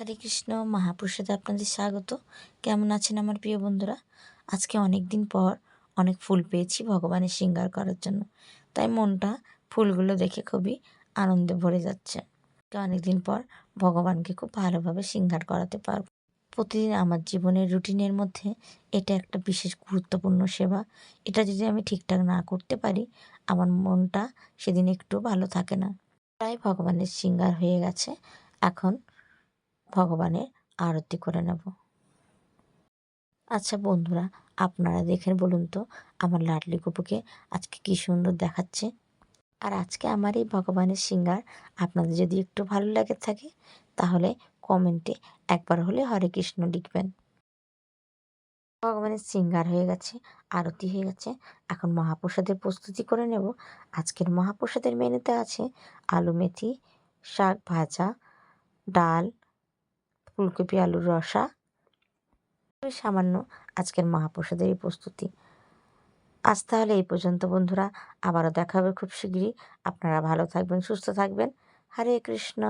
হরে কৃষ্ণ মহাপ্রসাদে আপনাদের স্বাগত। কেমন আছেন আমার প্রিয় বন্ধুরা? আজকে অনেক দিন পর অনেক ফুল পেয়েছি ভগবানের শৃঙ্গার করার জন্য, তাই মনটা ফুলগুলো দেখে খুবই আনন্দে ভরে যাচ্ছে। অনেক দিন পর ভগবানকে খুব ভালোভাবে শৃঙ্গার করাতে পারব। প্রতিদিন আমার জীবনের রুটিনের মধ্যে এটা একটা বিশেষ গুরুত্বপূর্ণ সেবা। এটা যদি আমি ঠিকঠাক না করতে পারি, আমার মনটা সেদিন একটু ভালো থাকে না। প্রায় ভগবানের শৃঙ্গার হয়ে গেছে, এখন ভগবানের আরতি করে নেব। আচ্ছা বন্ধুরা, আপনারা দেখেন বলুন তো আমার লাডলি গপুকে আজকে কি সুন্দর দেখাচ্ছে। আর আজকে আমার এই ভগবানের শৃঙ্গার আপনাদের যদি একটু ভালো লাগে থাকে, তাহলে কমেন্টে একবার হলে হরে কৃষ্ণ লিখবেন। ভগবানের শৃঙ্গার হয়ে গেছে, আরতি হয়ে গেছে, এখন মহাপ্রসাদের প্রস্তুতি করে নেব। আজকের মহাপ্রসাদের মেনুতে আছে আলু মেথি শাক ভাজা, ডাল, ফুলকপি আলুর রসা, খুবই সামান্য আজকের মহাপ্রসাদের এই প্রস্তুতি। আজ তাহলে এই পর্যন্ত বন্ধুরা, আবারও দেখা হবে খুব শিগগিরই। আপনারা ভালো থাকবেন, সুস্থ থাকবেন। হরে কৃষ্ণ।